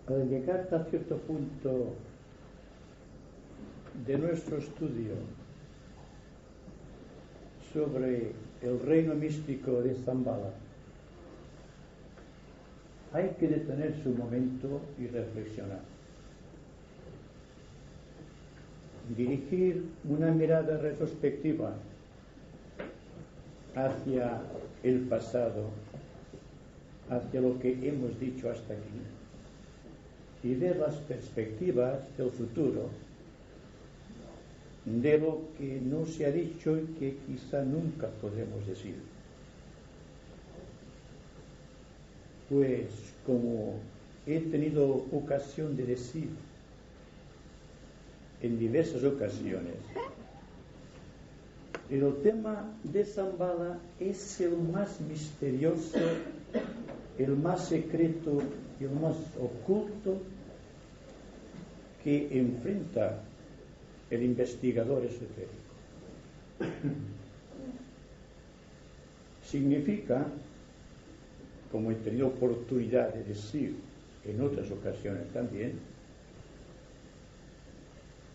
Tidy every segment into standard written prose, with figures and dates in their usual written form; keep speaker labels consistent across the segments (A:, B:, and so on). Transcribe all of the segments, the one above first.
A: Al llegar a cierto punto de nuestro estudio sobre el reino místico de Shambhala, hay que detenerse un momento y reflexionar. Dirigir una mirada retrospectiva hacia el pasado, hacia lo que hemos dicho hasta aquí, y ver las perspectivas del futuro, de lo que no se ha dicho y que quizá nunca podremos decir. Pues como he tenido ocasión de decir en diversas ocasiones, el tema de Shambhala es el más misterioso, el más secreto y el más oculto que enfrenta el investigador esotérico. Significa, como he tenido oportunidad de decir en otras ocasiones también,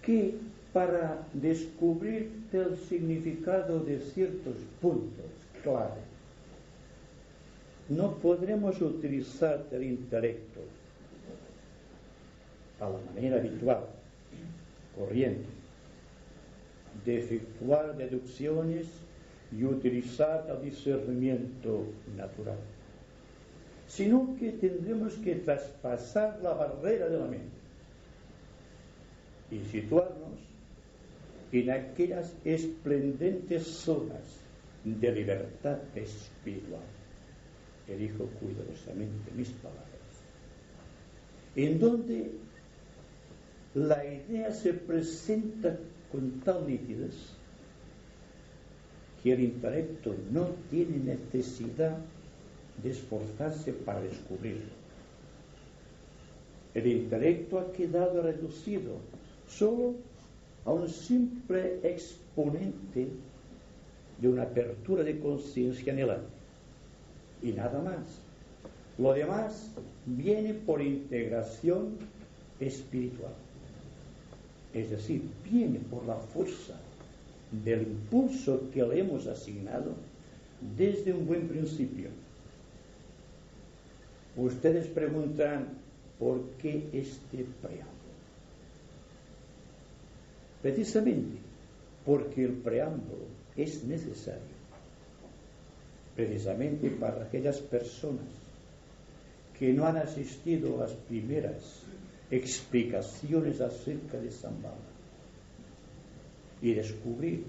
A: que para descubrir el significado de ciertos puntos clave no podremos utilizar el intelecto a la manera habitual, corriente, de efectuar deducciones y utilizar el discernimiento natural, sino que tendremos que traspasar la barrera de la mente y situarnos en aquellas esplendentes zonas de libertad espiritual. Elijo cuidadosamente mis palabras, en donde la idea se presenta con tal nitidez que el intelecto no tiene necesidad de esforzarse para descubrirlo. El intelecto ha quedado reducido solo a un simple exponente de una apertura de conciencia anhelante, y nada más. Lo demás viene por integración espiritual, es decir, viene por la fuerza del impulso que le hemos asignado desde un buen principio. Ustedes preguntan, ¿por qué este preámbulo? Precisamente porque el preámbulo es necesario, precisamente para aquellas personas que no han asistido a las primeras explicaciones acerca de Shambhala, y descubrir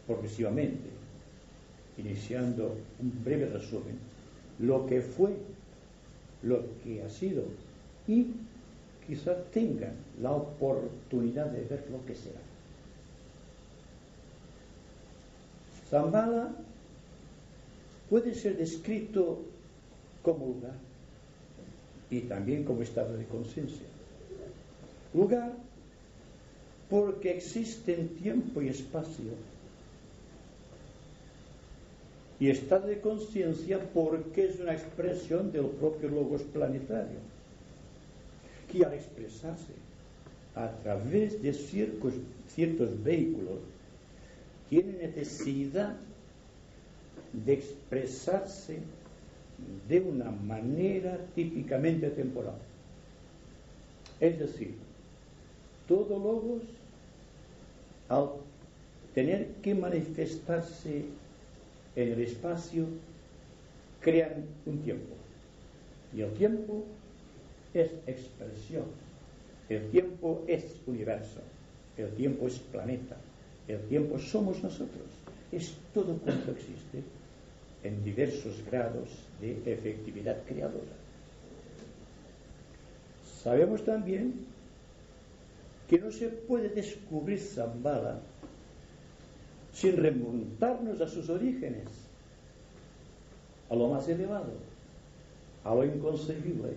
A: progresivamente, iniciando un breve resumen, lo que fue, lo que ha sido, y quizás tengan la oportunidad de ver lo que será. Shambhala puede ser descrito como lugar y también como estado de conciencia. Lugar porque existen tiempo y espacio, y estado de conciencia porque es una expresión del propio logos planetario, que al expresarse a través de ciertos vehículos tiene necesidad de expresarse de una manera típicamente temporal. Es decir, todo logos, al tener que manifestarse en el espacio, crean un tiempo, y el tiempo es expresión, el tiempo es universo, el tiempo es planeta, el tiempo somos nosotros, es todo cuanto existe en diversos grados de efectividad creadora. Sabemos también que no se puede descubrir Shambhala sin remontarnos a sus orígenes, a lo más elevado, a lo inconcebible.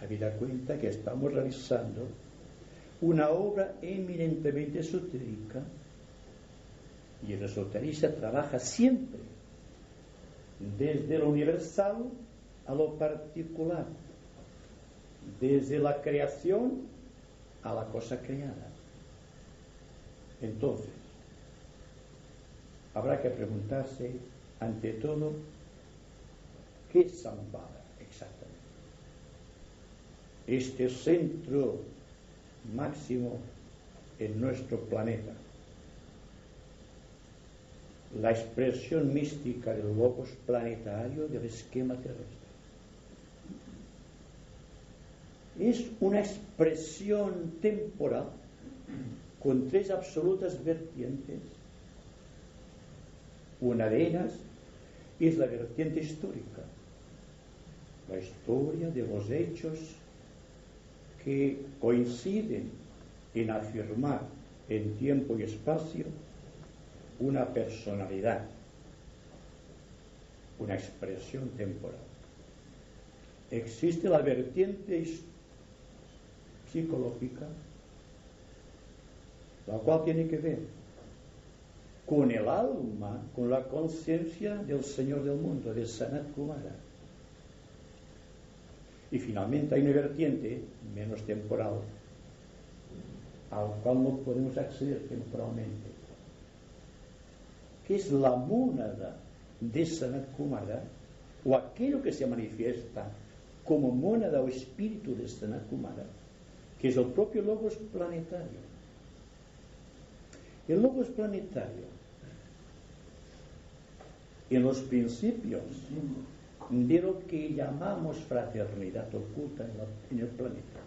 A: Habida cuenta que estamos realizando una obra eminentemente esotérica, y el esoterista trabaja siempre desde lo universal a lo particular, desde la creación a la cosa creada. Entonces, habrá que preguntarse, ante todo, ¿qué es Shambhala exactamente? Este centro máximo en nuestro planeta, la expresión mística del logos planetario del esquema terrestre. Es una expresión temporal con tres absolutas vertientes. Una de ellas es la vertiente histórica, la historia de los hechos que coinciden en afirmar en tiempo y espacio una personalidad, una expresión temporal. Existe la vertiente psicológica, la cual tiene que ver con el alma, con la conciencia del Señor del mundo, de Sanat Kumara. Y finalmente hay una vertiente menos temporal, al cual no podemos acceder temporalmente, que es la mónada de Sanat Kumara, o aquello que se manifiesta como mónada o espíritu de Sanat Kumara, que es el propio logos planetario. El logos planetario, en los principios de lo que llamamos fraternidad oculta en el planeta,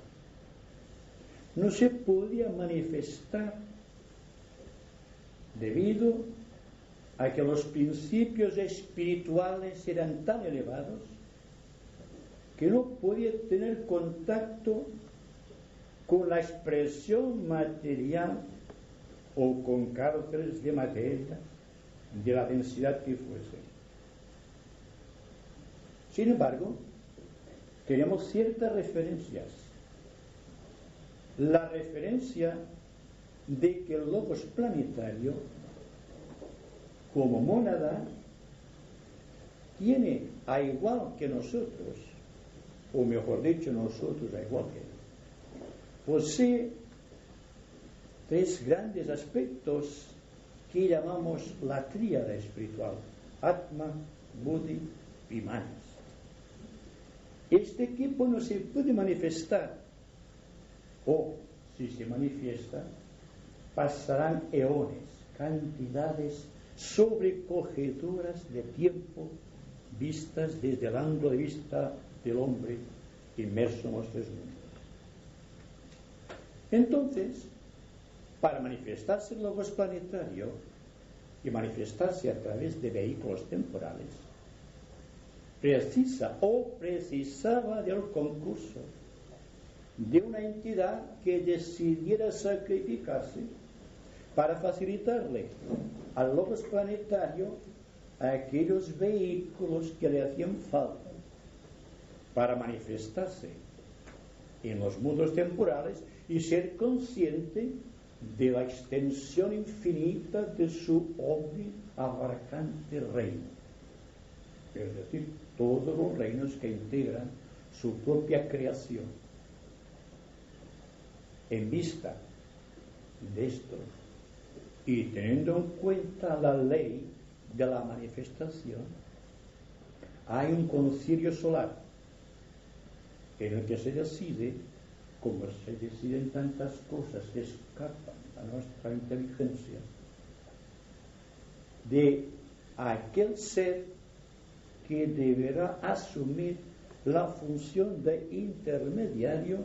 A: no se podía manifestar debido a que los principios espirituales eran tan elevados que no podía tener contacto con la expresión material o con cárceles de materia de la densidad que fuese. Sin embargo, tenemos ciertas referencias. La referencia de que el logos planetario, como mónada, tiene, a igual que nosotros, o mejor dicho, nosotros a igual que él, posee tres grandes aspectos que llamamos la tríada espiritual: Atma, Buddhi y Manas. Este equipo no se puede manifestar, o si se manifiesta, pasarán eones, cantidades sobrecogedoras de tiempo vistas desde el ángulo de vista del hombre inmerso en los tres mundos. Entonces, para manifestarse el logos planetario y manifestarse a través de vehículos temporales, precisaba del concurso de una entidad que decidiera sacrificarse para facilitarle al logos planetario aquellos vehículos que le hacían falta para manifestarse en los mundos temporales y ser consciente de la extensión infinita de su omniabarcante reino, es decir, todos los reinos que integran su propia creación. En vista de esto y teniendo en cuenta la ley de la manifestación, hay un concilio solar en el que se decide, como se deciden tantas cosas que escapan a nuestra inteligencia, de aquel ser que deberá asumir la función de intermediario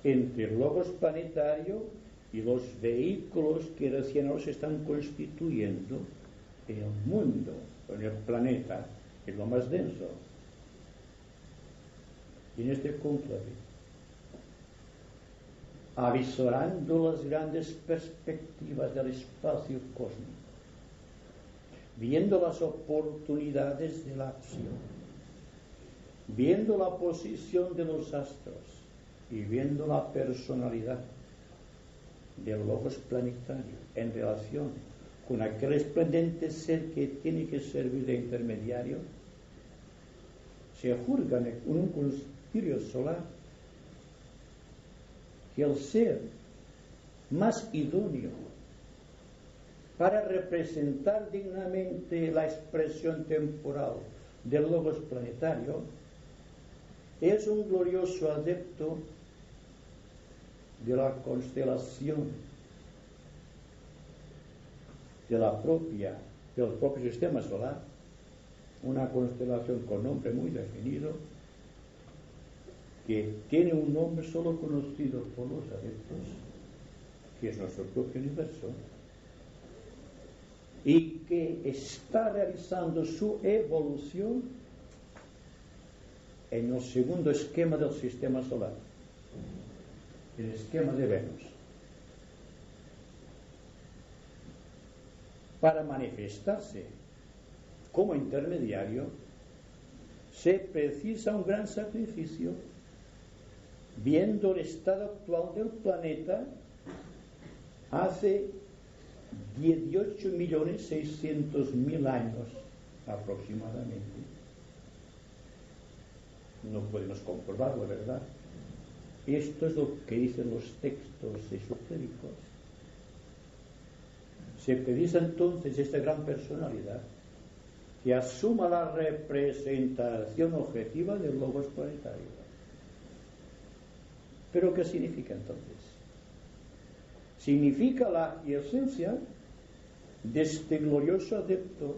A: entre el logos planetario y los vehículos que recién ahora se están constituyendo en el mundo, en el planeta, en lo más denso. Y en este conclave, avisorando las grandes perspectivas del espacio cósmico, viendo las oportunidades de la acción, viendo la posición de los astros y viendo la personalidad del logos planetario en relación con aquel esplendente ser que tiene que servir de intermediario, se juzga en un concilio solar que el ser más idóneo para representar dignamente la expresión temporal del logos planetario es un glorioso adepto de la constelación del propio sistema solar, una constelación con nombre muy definido, que tiene un nombre solo conocido por los adeptos, que es nuestro propio universo, y que está realizando su evolución en el segundo esquema del sistema solar, el esquema de Venus. Para manifestarse como intermediario se precisa un gran sacrificio, viendo el estado actual del planeta hace 18.600.000 años aproximadamente. No podemos comprobarlo, ¿verdad? Esto es lo que dicen los textos esotéricos. Se precisa entonces esta gran personalidad que asuma la representación objetiva del logos planetario. ¿Pero qué significa entonces? Significa la esencia de este glorioso adepto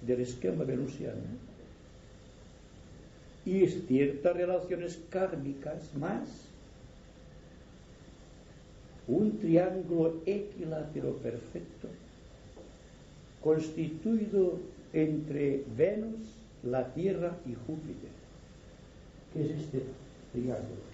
A: del esquema venusiano y ciertas relaciones kármicas más un triángulo equilátero perfecto constituido entre Venus, la Tierra y Júpiter. ¿Qué es este triángulo?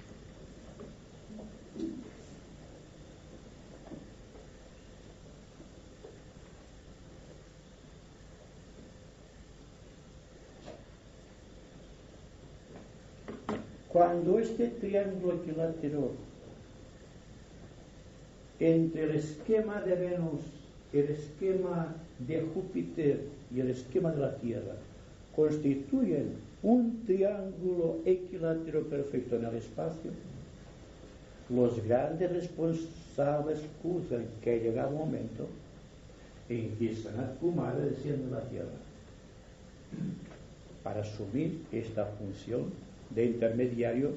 A: Cuando este triángulo equilátero entre el esquema de Venus, el esquema de Júpiter y el esquema de la Tierra constituyen un triángulo equilátero perfecto en el espacio, los grandes responsables juzgan que ha llegado el momento en que Sanat Kumara desciende a la Tierra para asumir esta función de intermediario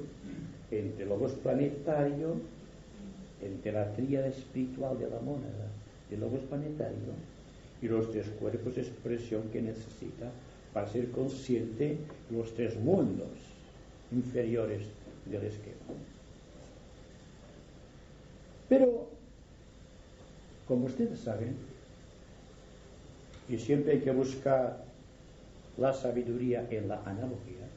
A: entre el logos planetario, entre la tríada espiritual de la mónada, el logos planetario y los tres cuerpos de expresión que necesita para ser consciente de los tres mundos inferiores del esquema. Pero, como ustedes saben, y siempre hay que buscar la sabiduría en la analogía,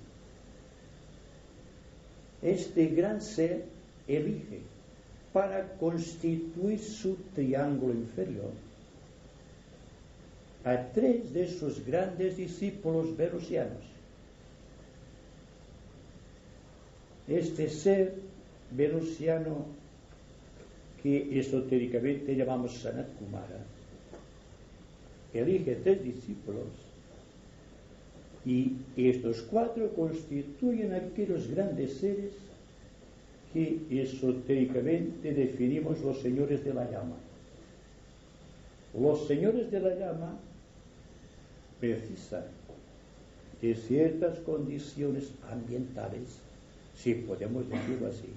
A: este gran ser elige para constituir su triángulo inferior a tres de sus grandes discípulos venusianos. Este ser venusiano que esotéricamente llamamos Sanat Kumara elige tres discípulos y estos cuatro constituyen aquellos grandes seres que esotéricamente definimos los señores de la llama. Los señores de la llama precisan de ciertas condiciones ambientales, si podemos decirlo así,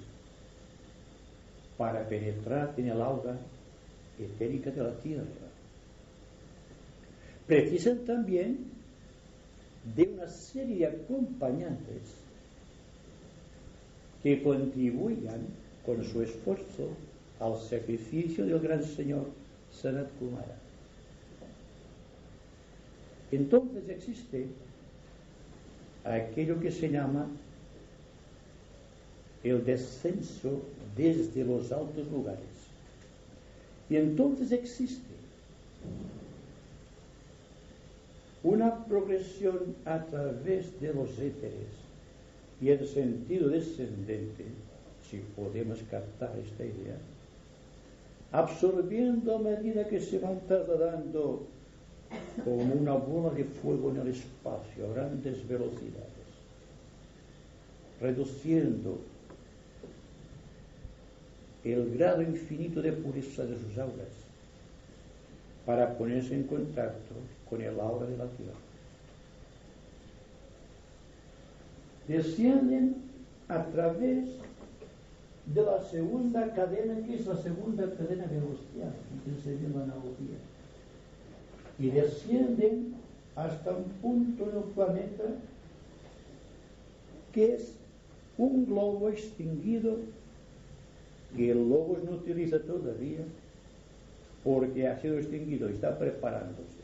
A: para penetrar en el aura etérica de la Tierra. Precisan también de una serie de acompañantes que contribuyan con su esfuerzo al sacrificio del gran señor Sanat Kumara. Entonces existe aquello que se llama el descenso desde los altos lugares. Y entonces existe una progresión a través de los éteres y el sentido descendente, si podemos captar esta idea, absorbiendo a medida que se van trasladando como una bola de fuego en el espacio a grandes velocidades, reduciendo el grado infinito de pureza de sus auras para ponerse en contacto con el aura de la tierra. Descienden a través de la segunda cadena, que es la segunda cadena velocidad, que se llama analogía, y descienden hasta un punto en el planeta que es un globo extinguido, que el Logos no utiliza todavía porque ha sido extinguido y está preparándose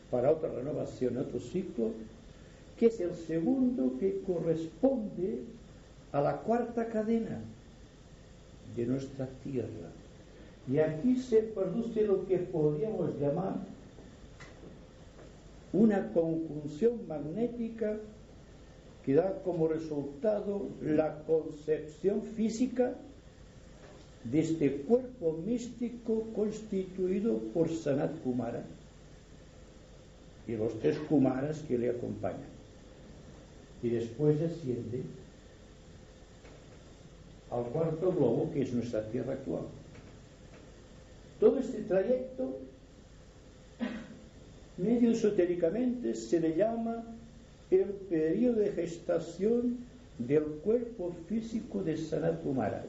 A: para otra renovación, otro ciclo, que es el segundo, que corresponde a la cuarta cadena de nuestra Tierra. Y aquí se produce lo que podríamos llamar una conjunción magnética que da como resultado la concepción física de este cuerpo místico constituido por Sanat Kumara y los 3 Kumaras que le acompañan. Y después desciende al cuarto globo, que es nuestra Tierra actual. Todo este trayecto, medio esotéricamente, se le llama el periodo de gestación del cuerpo físico de Sanat Kumara.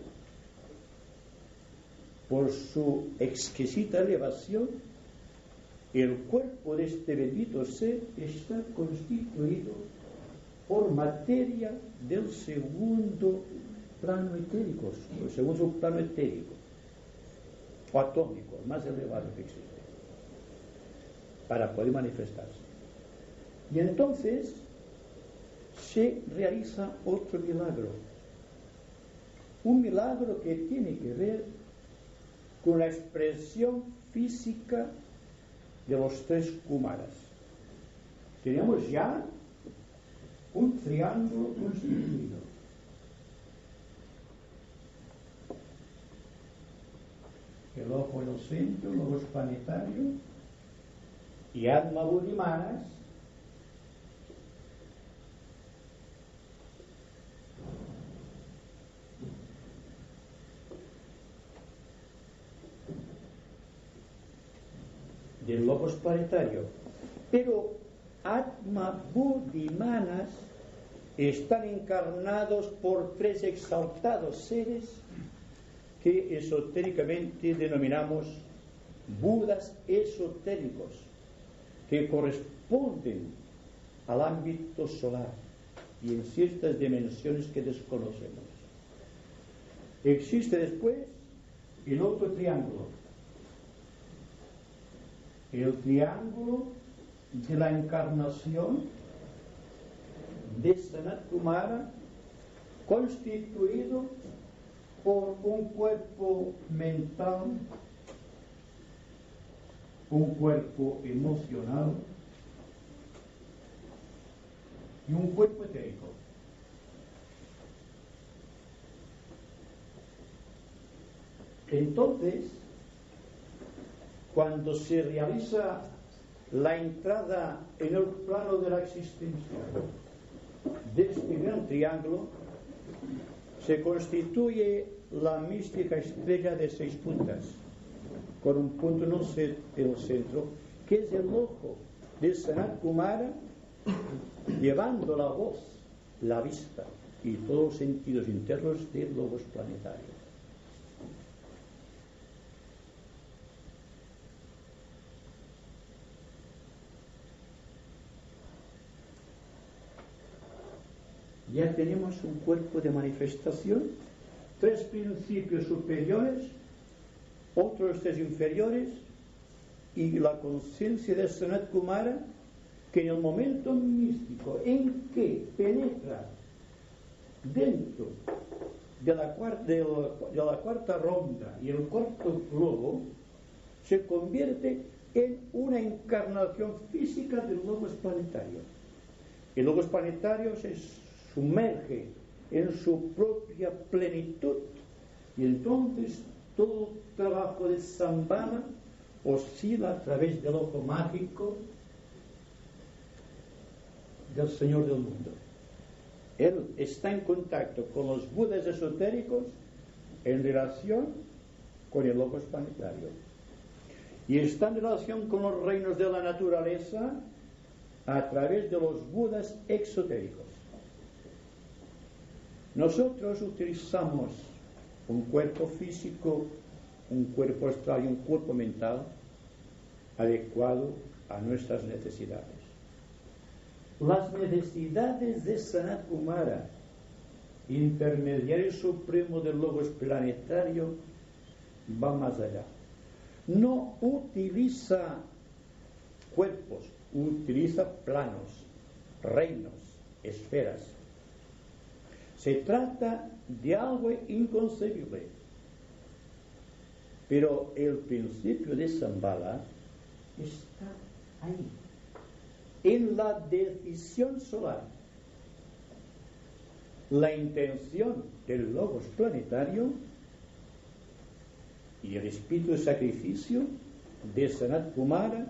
A: Por su exquisita elevación, el cuerpo de este bendito ser está constituido por materia del segundo plano etérico, el segundo plano etérico, o atómico, el más elevado que existe, para poder manifestarse. Y entonces se realiza otro milagro, un milagro que tiene que ver con la expresión física de los 3 Kumaras. Tenemos ya un triángulo constituido. El ojo en el centro, el logos planetario, y Atma Buddhimanas, del logos planetario. Pero Atma Buddhimanas están encarnados por 3 exaltados seres que esotéricamente denominamos Budas esotéricos, que corresponden al ámbito solar y en ciertas dimensiones que desconocemos. Existe después el otro triángulo, el triángulo de la encarnación de Sanat Kumara, constituido por un cuerpo mental, un cuerpo emocional y un cuerpo etérico. Entonces, cuando se realiza la entrada en el plano de la existencia de este gran triángulo, se constituye la mística estrella de 6 puntas, con un punto en el centro, que es el ojo de Sanat Kumara, llevando la voz, la vista y todos los sentidos internos del logos planetario. Ya tenemos un cuerpo de manifestación, 3 principios superiores, otros 3 inferiores, y la conciencia de Sanat Kumara, que en el momento místico en que penetra dentro de la cuarta ronda y el cuarto globo, se convierte en una encarnación física del logos planetario. El logos planetario se sumerge en su propia plenitud, y entonces todo trabajo de Shambhala oscila a través del ojo mágico del Señor del mundo. Él está en contacto con los Budas esotéricos en relación con el logos planetario y está en relación con los reinos de la naturaleza a través de los budas exotéricos. Nosotros utilizamos un cuerpo físico, un cuerpo astral y un cuerpo mental adecuado a nuestras necesidades. Las necesidades de Sanat Kumara, intermediario supremo del logos planetario, va más allá. No utiliza cuerpos, utiliza planos, reinos, esferas. Se trata de algo inconcebible. Pero el principio de Shambhala está ahí, en la decisión solar. La intención del logos planetario y el espíritu de sacrificio de Sanat Kumara,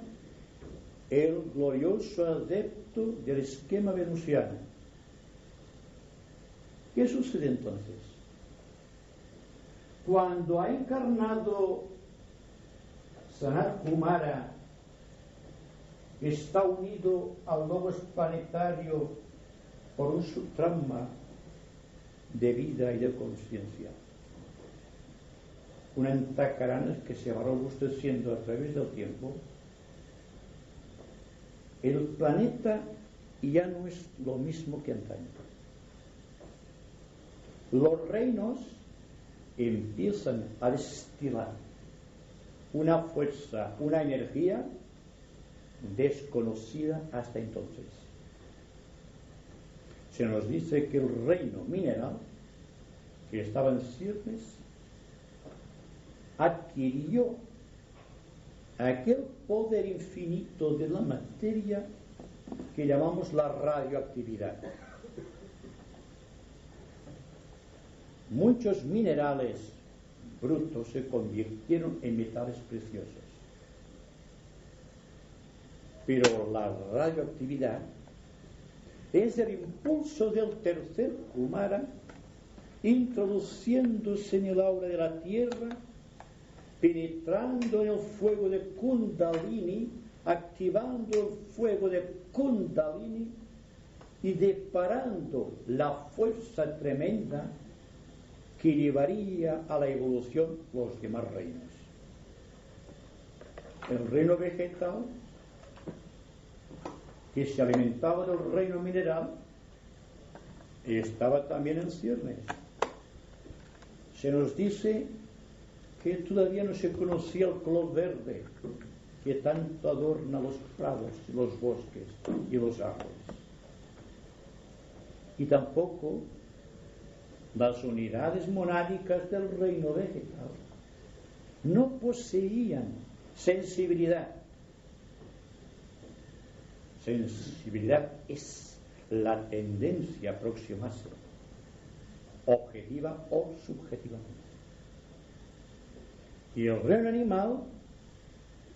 A: el glorioso adepto del esquema venusiano. ¿Qué sucede entonces? Cuando ha encarnado Sanat Kumara, está unido al logos planetario por un subtrauma de vida y de conciencia. Un antacarana que se va robusteciendo a través del tiempo. El planeta ya no es lo mismo que antaño. Los reinos empiezan a destilar una fuerza, una energía desconocida hasta entonces. Se nos dice que el reino mineral, que estaba en ciernes, adquirió aquel poder infinito de la materia que llamamos la radioactividad. Muchos minerales brutos se convirtieron en metales preciosos. Pero la radioactividad es el impulso del tercer Kumara introduciéndose en el aura de la tierra, penetrando en el fuego de Kundalini, activando el fuego de Kundalini y deparando la fuerza tremenda que llevaría a la evolución los demás reinos. El reino vegetal, que se alimentaba del reino mineral, estaba también en ciernes. Se nos dice que todavía no se conocía el color verde que tanto adorna los prados, los bosques y los árboles. Y tampoco las unidades monádicas del reino vegetal no poseían sensibilidad. Sensibilidad es la tendencia a aproximarse, objetiva o subjetivamente. Y el reino animal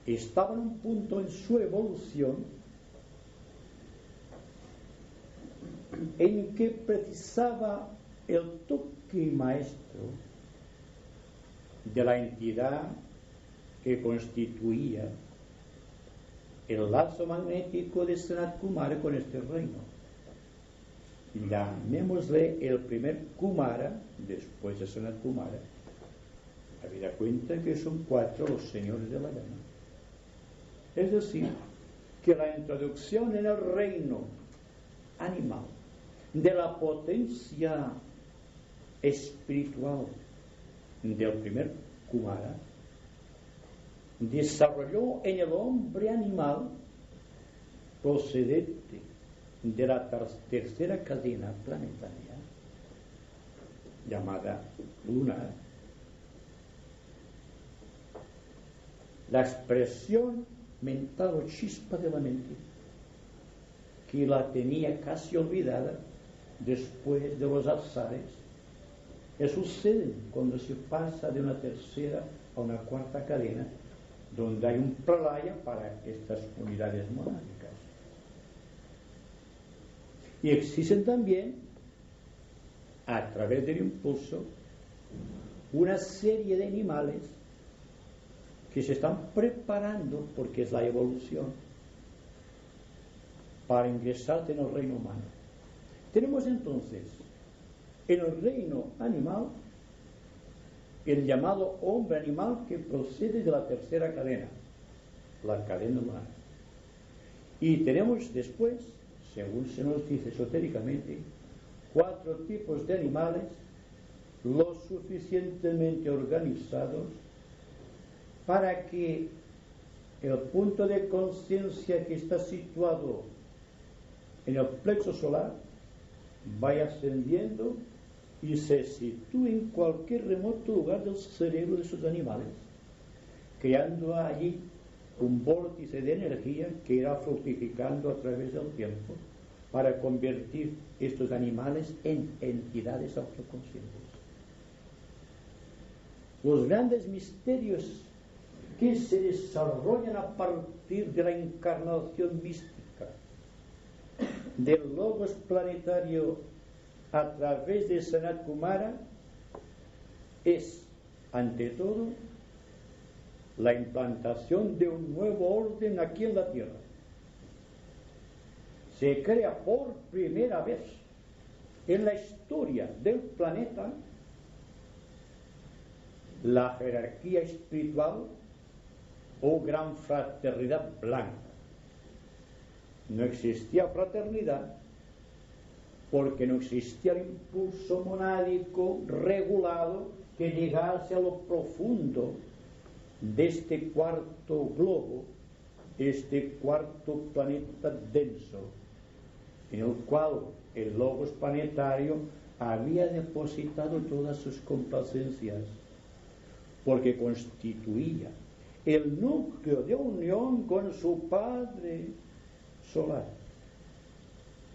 A: estaba en un punto en su evolución en que precisaba el toque maestro de la entidad que constituía el lazo magnético de Sanat Kumara con este reino. Llamémosle el primer Kumara después de Sanat Kumara. Habida cuenta que son 4 los señores de la llama. Es decir, que la introducción en el reino animal de la potencia espiritual del primer Kumara desarrolló en el hombre animal procedente de la tercera cadena planetaria llamada lunar la expresión mental o chispa de la mente que la tenía casi olvidada después de los azares que suceden cuando se pasa de una tercera a una cuarta cadena, donde hay un pralaya para estas unidades monádicas. Y existen también, a través del impulso, una serie de animales que se están preparando, porque es la evolución, para ingresar en el reino humano. Tenemos entonces en el reino animal el llamado hombre animal, que procede de la tercera cadena, la cadena humana. Y tenemos después, según se nos dice esotéricamente, 4 tipos de animales lo suficientemente organizados para que el punto de conciencia que está situado en el plexo solar vaya ascendiendo y se sitúe en cualquier remoto lugar del cerebro de esos animales, creando allí un vórtice de energía que irá fructificando a través del tiempo para convertir estos animales en entidades autoconscientes. Los grandes misterios que se desarrollan a partir de la encarnación mística del logos planetario a través de Sanat Kumara es, ante todo, la implantación de un nuevo orden aquí en la Tierra. Se crea por primera vez en la historia del planeta la jerarquía espiritual o gran fraternidad blanca. No existía fraternidad porque no existía el impulso monádico regulado que llegase a lo profundo de este cuarto globo, este cuarto planeta denso, en el cual el logos planetario había depositado todas sus complacencias, porque constituía el núcleo de unión con su Padre solar.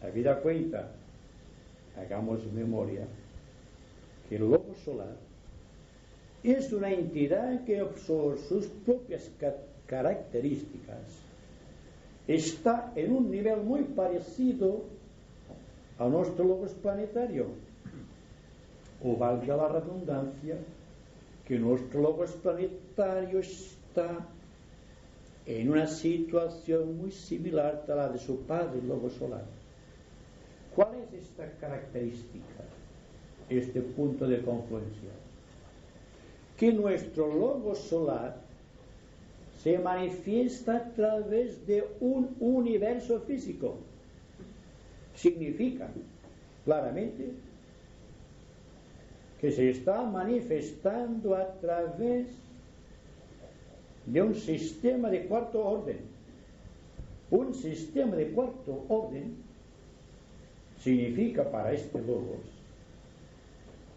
A: Habida cuenta, hagamos memoria, que el logos solar es una entidad que por sus propias características está en un nivel muy parecido a nuestro logos planetario, o valga la redundancia, que nuestro logos planetario está en una situación muy similar a la de su padre, el logos solar. ¿Cuál es esta característica, este punto de confluencia? Que nuestro logos solar se manifiesta a través de un universo físico. Significa claramente que se está manifestando a través de un sistema de cuarto orden. Un sistema de cuarto orden significa para este logos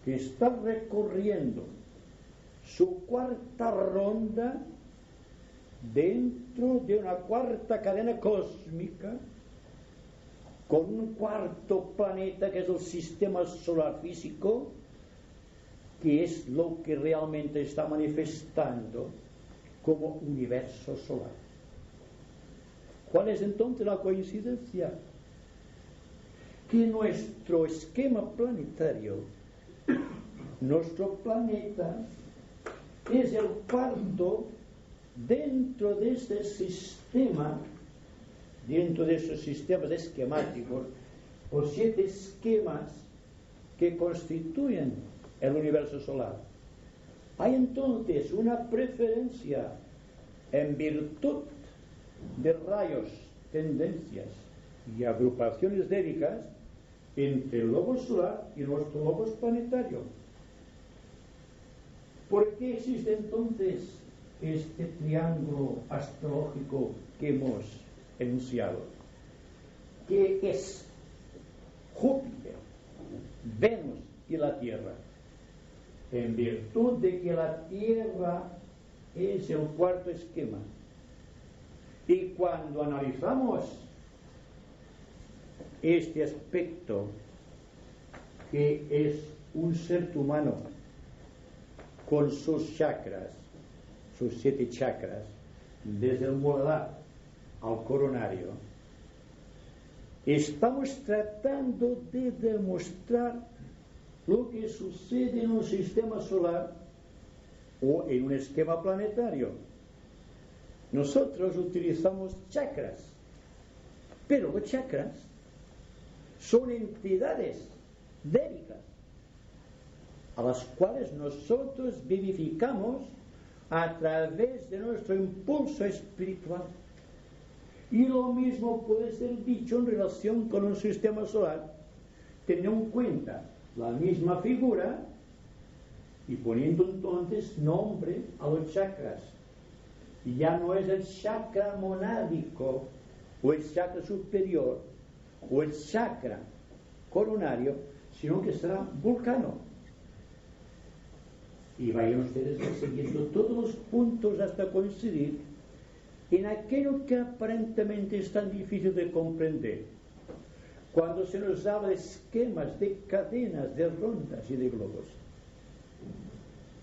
A: que está recorriendo su cuarta ronda dentro de una cuarta cadena cósmica con un cuarto planeta que es el sistema solar físico, que es lo que realmente está manifestando como universo solar. ¿Cuál es entonces la coincidencia? Que nuestro esquema planetario, nuestro planeta, es el cuarto dentro de este sistema, dentro de esos sistemas esquemáticos, o 7 esquemas que constituyen el universo solar. Hay entonces una preferencia en virtud de rayos, tendencias y agrupaciones déricas entre el logos solar y nuestro logos planetario. ¿Por qué existe entonces este triángulo astrológico que hemos enunciado? Que es Júpiter, Venus y la Tierra. En virtud de que la Tierra es el cuarto esquema. Y cuando analizamos este aspecto, que es un ser humano con sus chakras, sus 7 chakras, desde el muladar al coronario, estamos tratando de demostrar lo que sucede en un sistema solar o en un esquema planetario. nosotros utilizamos chakras, pero los chakras son entidades déricas a las cuales nosotros vivificamos a través de nuestro impulso espiritual. Y lo mismo puede ser dicho en relación con un sistema solar, teniendo en cuenta la misma figura y poniendo entonces nombre a los chakras. Y ya no es el chakra monádico o el chakra superior o el chakra coronario, sino que será Vulcano. Y vayan ustedes siguiendo todos los puntos hasta coincidir en aquello que aparentemente es tan difícil de comprender. Cuando se nos habla de esquemas, de cadenas, de rondas y de globos,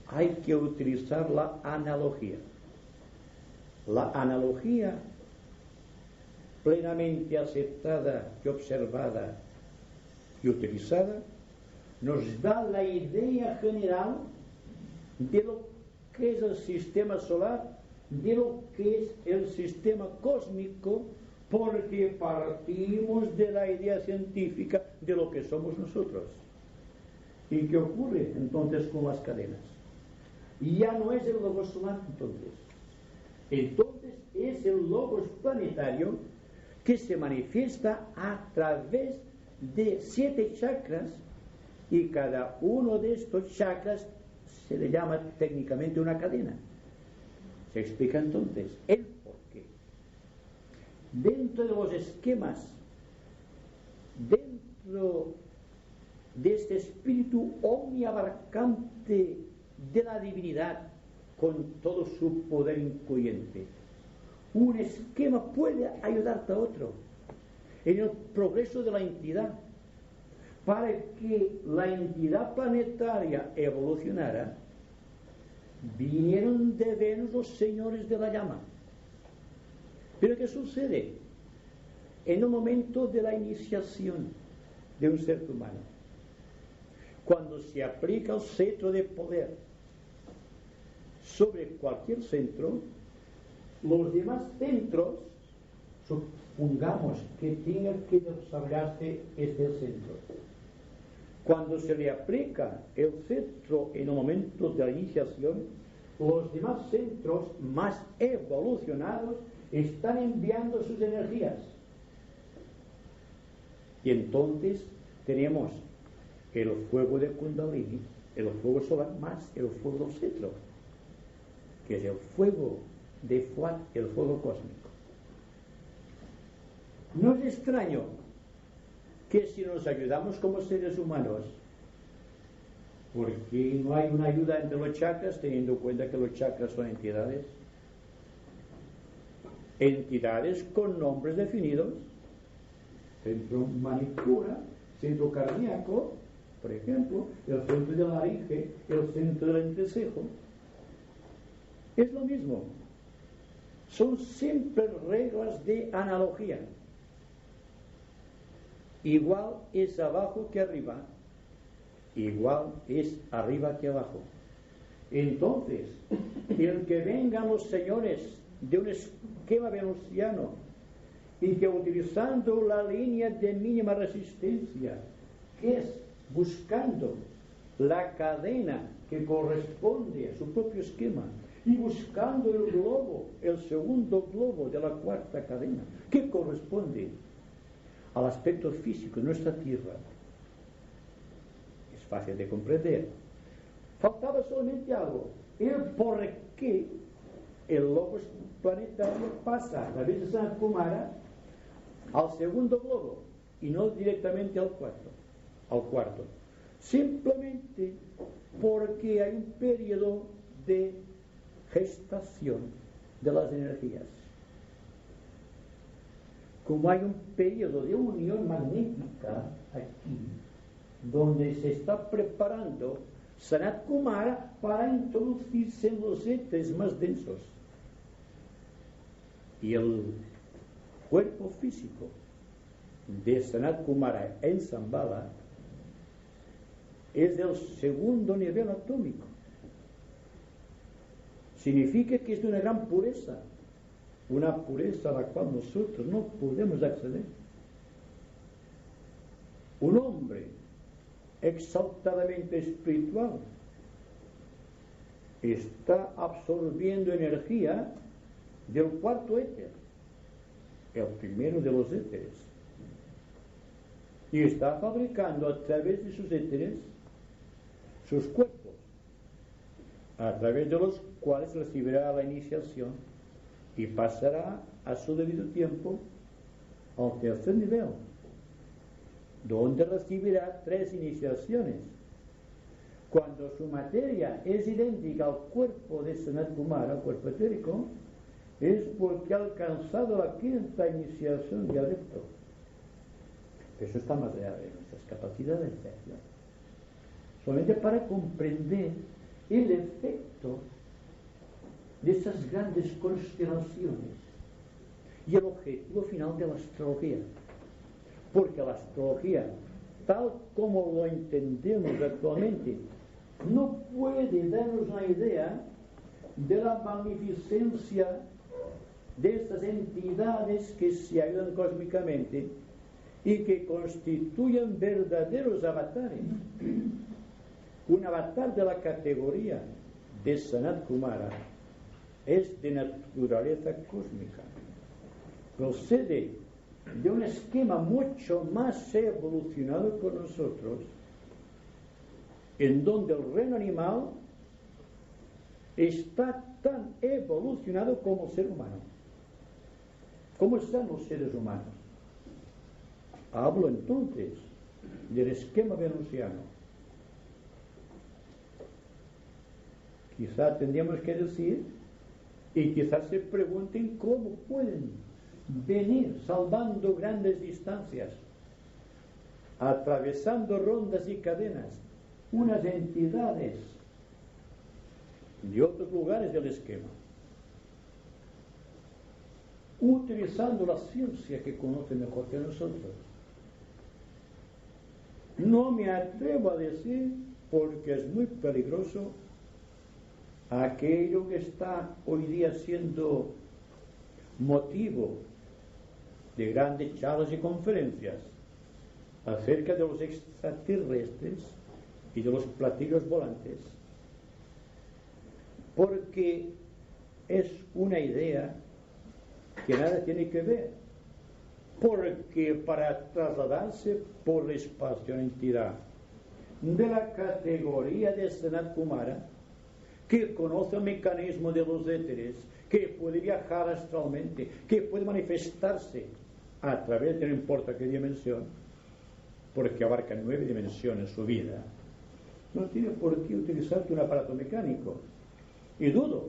A: hay que utilizar la analogía. La analogía plenamente aceptada y observada y utilizada nos da la idea general de lo que es el sistema solar, de lo que es el sistema cósmico, porque partimos de la idea científica de lo que somos nosotros. ¿Y qué ocurre entonces con las cadenas? Y ya no es el logos solar entonces es el logos planetario que se manifiesta a través de 7 chakras, y cada uno de estos chakras se le llama técnicamente una cadena. Se explica entonces el porqué. Dentro de los esquemas, dentro de este espíritu omniabarcante de la divinidad con todo su poder incluyente, un esquema puede ayudarte a otro en el progreso de la entidad, para que la entidad planetaria evolucionara. Vinieron de Venus los señores de la llama. Pero ¿qué sucede? En el momento de la iniciación de un ser humano, cuando se aplica el cetro de poder sobre cualquier centro, los demás centros, supongamos que tenga que desarrollarse este centro. Cuando se le aplica el cetro en el momento de la iniciación, los demás centros más evolucionados están enviando sus energías. Y entonces tenemos el fuego de Kundalini, el fuego solar más el fuego del cetro, que es el fuego de Fuat, el fuego cósmico. No es extraño que si nos ayudamos como seres humanos, porque no hay una ayuda entre los chakras, teniendo en cuenta que los chakras son entidades con nombres definidos: centro manicura, centro cardíaco, por ejemplo, el centro de la laringe, el centro del entrecejo. Es lo mismo, son siempre reglas de analogía. Igual es abajo que arriba, igual es arriba que abajo. Entonces, el que vengan los señores de un esquema venusiano y que, utilizando la línea de mínima resistencia, que es buscando la cadena que corresponde a su propio esquema, y buscando el globo, el segundo globo de la cuarta cadena, que corresponde al aspecto físico de nuestra Tierra, es fácil de comprender. Faltaba solamente algo: el por qué el logos planetario pasa a través de Sanat Kumara al segundo globo y no directamente al cuarto. Simplemente porque hay un periodo de gestación de las energías. Como hay un periodo de unión magnética aquí, donde se está preparando Sanat Kumara para introducirse en los éteres más densos. Y el cuerpo físico de Sanat Kumara en Shambhala es del segundo nivel atómico. Significa que es de una gran pureza, una pureza a la cual nosotros no podemos acceder. Un hombre exaltadamente espiritual está absorbiendo energía del cuarto éter, el primero de los éteres, y está fabricando a través de sus éteres sus cuerpos, a través de los cuales recibirá la iniciación y pasará a su debido tiempo al tercer nivel, donde recibirá 3 iniciaciones. Cuando su materia es idéntica al cuerpo de Sanat Kumara, al cuerpo etérico, es porque ha alcanzado la 5ª iniciación de adepto. Eso está más allá de nuestras capacidades, ¿no? Solamente para comprender el efecto de esas grandes constelaciones y el objetivo final de la astrología. Porque la astrología, tal como lo entendemos actualmente, no puede darnos una idea de la magnificencia de estas entidades que se ayudan cósmicamente y que constituyen verdaderos avatares. Un avatar de la categoría de Sanat Kumara es de naturaleza cósmica. Procede de un esquema mucho más evolucionado que nosotros, en donde el reino animal está tan evolucionado como el ser humano. ¿Cómo están los seres humanos? Hablo entonces del esquema venusiano. Quizá tendríamos que decir, y quizás se pregunten cómo pueden venir salvando grandes distancias, atravesando rondas y cadenas, unas entidades de otros lugares del esquema, utilizando la ciencia que conoce mejor que nosotros. No me atrevo a decir, porque es muy peligroso, aquello que está hoy día siendo motivo de grandes charlas y conferencias acerca de los extraterrestres y de los platillos volantes, porque es una idea que nada tiene que ver, porque para trasladarse por el espacio una entidad de la categoría de Sanat Kumara, que conoce el mecanismo de los éteres, que puede viajar astralmente, que puede manifestarse a través de no importa qué dimensión, porque abarca 9 dimensiones su vida, no tiene por qué utilizar un aparato mecánico. Y dudo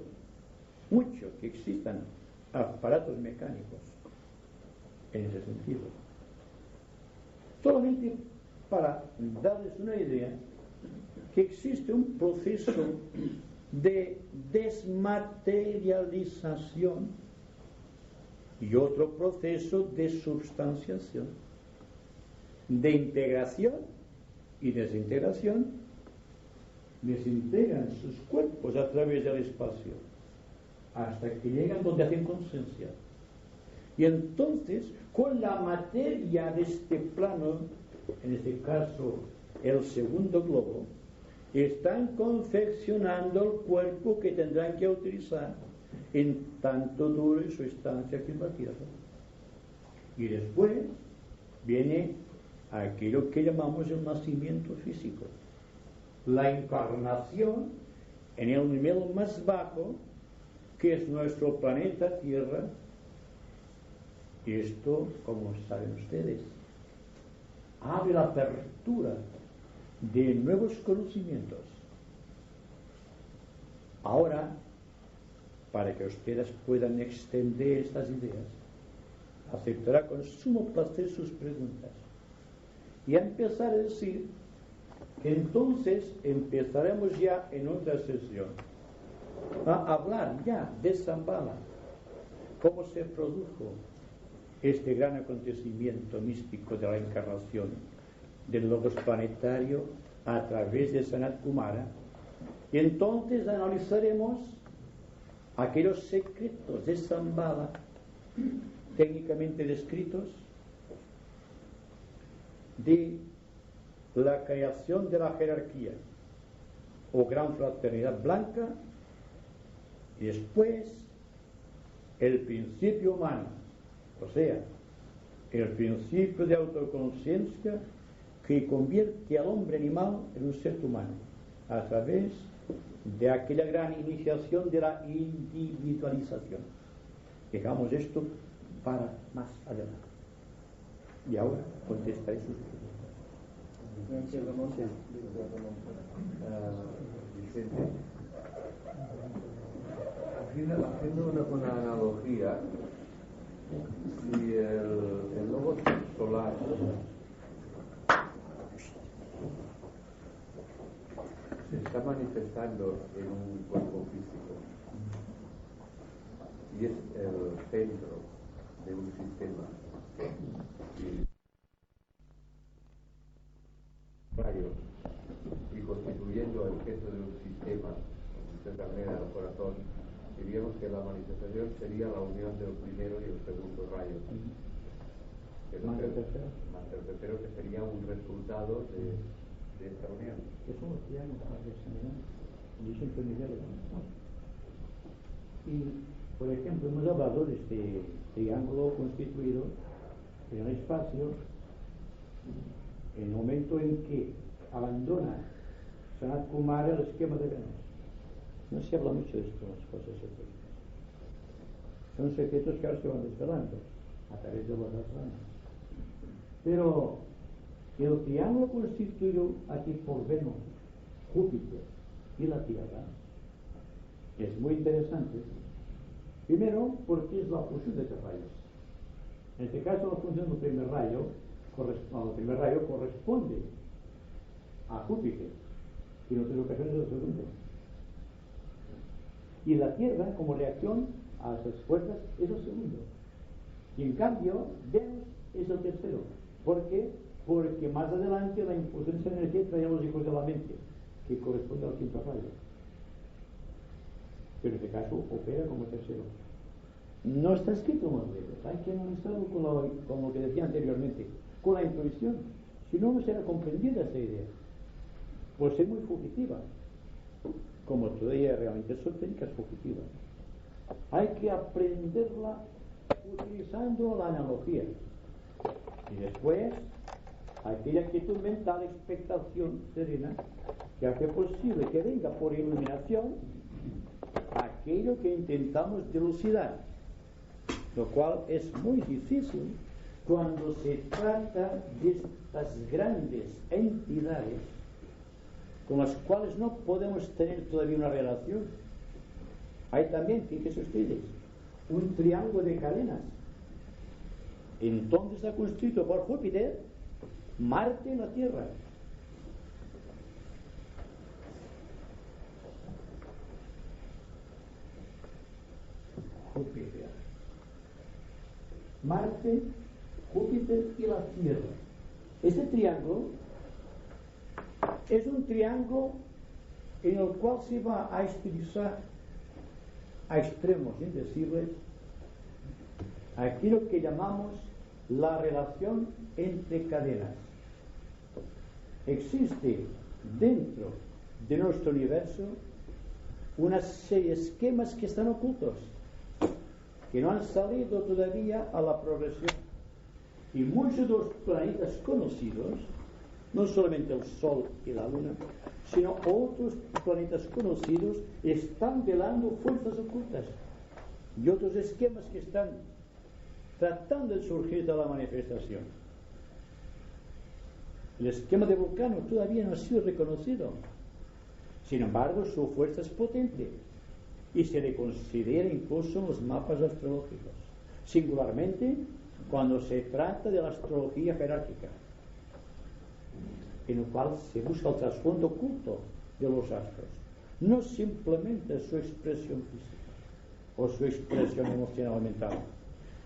A: mucho que existan aparatos mecánicos en ese sentido. Solamente para darles una idea que existe un proceso de desmaterialización y otro proceso de substanciación, de integración y desintegración. Desintegran sus cuerpos a través del espacio hasta que llegan donde hacen conciencia, y entonces con la materia de este plano, en este caso el segundo globo, están confeccionando el cuerpo que tendrán que utilizar en tanto dure su estancia aquí en la tierra. Y después viene aquello que llamamos el nacimiento físico, la encarnación en el nivel más bajo, que es nuestro planeta Tierra. Y esto, como saben ustedes, abre la apertura de nuevos conocimientos. Ahora, para que ustedes puedan extender estas ideas, aceptará con sumo placer sus preguntas y a empezar a decir que entonces empezaremos ya en otra sesión a hablar ya de Shambhala, cómo se produjo este gran acontecimiento místico de la encarnación del logos planetario a través de Sanat Kumara, y entonces analizaremos aquellos secretos de Shambhala técnicamente descritos de la creación de la jerarquía o gran fraternidad blanca, y después el principio humano, o sea, el principio de autoconciencia que convierte al hombre animal en un ser humano a través de aquella gran iniciación de la individualización. Dejamos esto para más adelante. Y ahora contestaré sus preguntas.
B: Vicente, haciendo una analogía, si el logo solar se está manifestando en un cuerpo físico y es el centro de un sistema y rayos y constituyendo el centro de un sistema, de manera el corazón, diríamos que la manifestación sería la unión del primero y el segundo rayo.
A: Más el tercero.
B: Más el tercero, que sería un resultado de esta unión.
A: Que son los triángulos para examinar distintos niveles. Y, por ejemplo, hemos hablado de este triángulo constituido en el espacio en el momento en que abandona Sanat Kumara el esquema de Venus. No se habla mucho de esto, las cosas secretas. Son secretos que ahora se van desvelando a través de los razones. Pero el triángulo constituido aquí por Venus, Júpiter y la Tierra es muy interesante. Primero, porque es la fusión de tres rayos. En este caso, la función del primer rayo corresponde a Júpiter, y en otras ocasiones al segundo. Y la Tierra, como reacción a esas fuerzas, es el segundo. Y en cambio, Venus es el tercero. ¿Por qué? Porque más adelante la infusión de esa energía trae a los hijos de la mente, que corresponde al quinto rayo. Pero en este caso opera como tercero. No está escrito en los libros, hay que analizarlo con lo que decía anteriormente, con la intuición. Si no, no será comprendida esta idea. Por ser muy fugitiva. Como toda idea realmente esotérica es fugitiva. Hay que aprenderla utilizando la analogía. Y después, aquella actitud mental, expectación serena, que hace posible que venga por iluminación aquello que intentamos dilucidar, lo cual es muy difícil cuando se trata de estas grandes entidades con las cuales no podemos tener todavía una relación. Hay también, fíjense ustedes, un triángulo de cadenas. Entonces está constituido por Júpiter, Marte y la Tierra. Júpiter, Marte, Júpiter y la Tierra. Este triángulo es un triángulo en el cual se va a estilizar a extremos indecibles aquello que llamamos la relación entre cadenas. Existe dentro de nuestro universo una serie de esquemas que están ocultos, que no han salido todavía a la progresión. Y muchos de los planetas conocidos, no solamente el Sol y la Luna, sino otros planetas conocidos, están velando fuerzas ocultas y otros esquemas que están tratando de surgir de la manifestación. El esquema de Vulcano todavía no ha sido reconocido. Sin embargo, su fuerza es potente y se le considera incluso en los mapas astrológicos, singularmente cuando se trata de la astrología jerárquica, en el cual se busca el trasfondo oculto de los astros, no simplemente su expresión física o su expresión emocional o mental,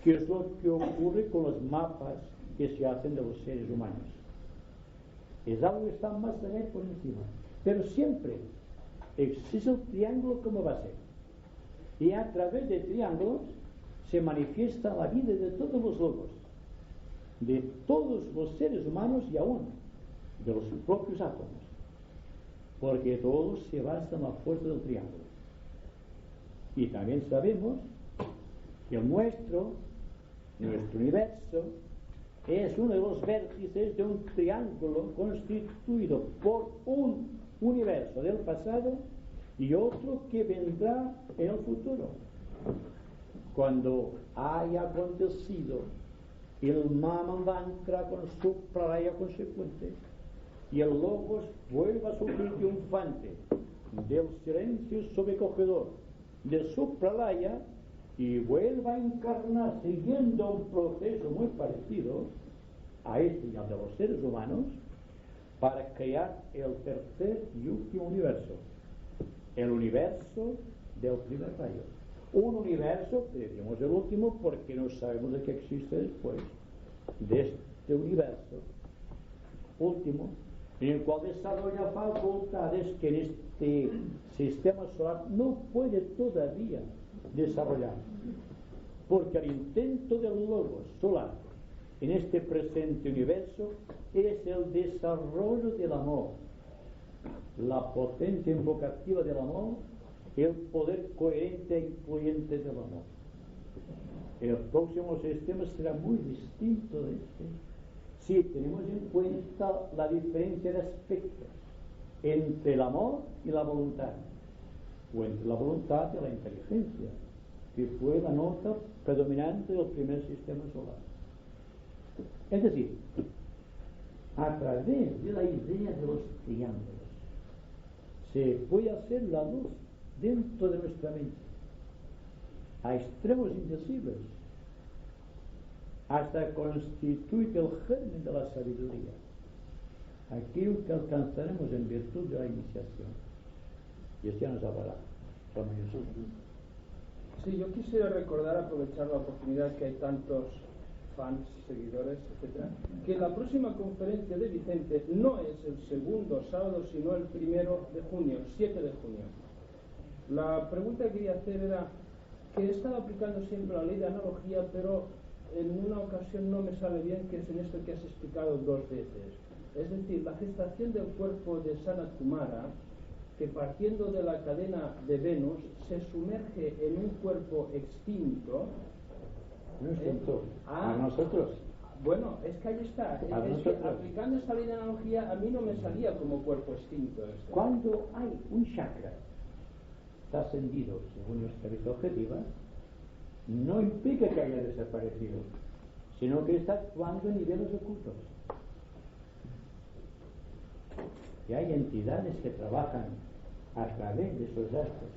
A: que es lo que ocurre con los mapas que se hacen de los seres humanos. Es algo que está más allá y por encima, pero siempre existe el triángulo como base, y a través de triángulos se manifiesta la vida de todos los logos, de todos los seres humanos y aún de los propios átomos, porque todos se basan en la fuerza del triángulo. Y también sabemos que el nuestro universo es uno de los vértices de un triángulo constituido por un universo del pasado y otro que vendrá en el futuro. Cuando haya acontecido el Mahamantara con su pralaya consecuente y el Logos vuelva a surgir triunfante del silencio sobrecogedor de su pralaya y vuelva a encarnar siguiendo un proceso muy parecido a este y al de los seres humanos para crear el tercer y último universo, el universo del primer rayo. Un universo, que decimos el último porque no sabemos de qué existe después de este universo último, en el cual desarrolla facultades que en este sistema solar no puede todavía desarrollar, porque el intento del logos solar en este presente universo es el desarrollo del amor, la potencia invocativa del amor, el poder coherente e incluyente del amor. El próximo sistema será muy distinto de este si tenemos en cuenta la diferencia de aspectos entre el amor y la voluntad, o entre la voluntad y la inteligencia, que fue la nota predominante del primer sistema solar. Es decir, a través de la idea de los triángulos se puede hacer la luz dentro de nuestra mente a extremos indecibles hasta constituir el germen de la sabiduría, aquello que alcanzaremos en virtud de la iniciación. Y esto ya nos hablará Ramón Jesús.
C: Sí, yo quisiera aprovechar la oportunidad que hay tantos fans, seguidores, etcétera, que la próxima conferencia de Vicente no es el segundo sábado, sino el 1 de junio, 7 de junio. La pregunta que quería hacer era que he estado aplicando siempre la ley de analogía, pero en una ocasión no me sale bien, que es en esto que has explicado dos veces. Es decir, la gestación del cuerpo de Sanat Kumara, que partiendo de la cadena de Venus se sumerge en un cuerpo extinto.
A: No extinto, a nosotros.
C: Bueno, es que ahí está. Es que aplicando esta ley de analogía a mí no me salía como cuerpo extinto.
A: Cuando hay un chakra está ascendido según nuestra vista objetiva, no implica que haya desaparecido, sino que está actuando en niveles ocultos. Y hay entidades que trabajan a través de esos astros.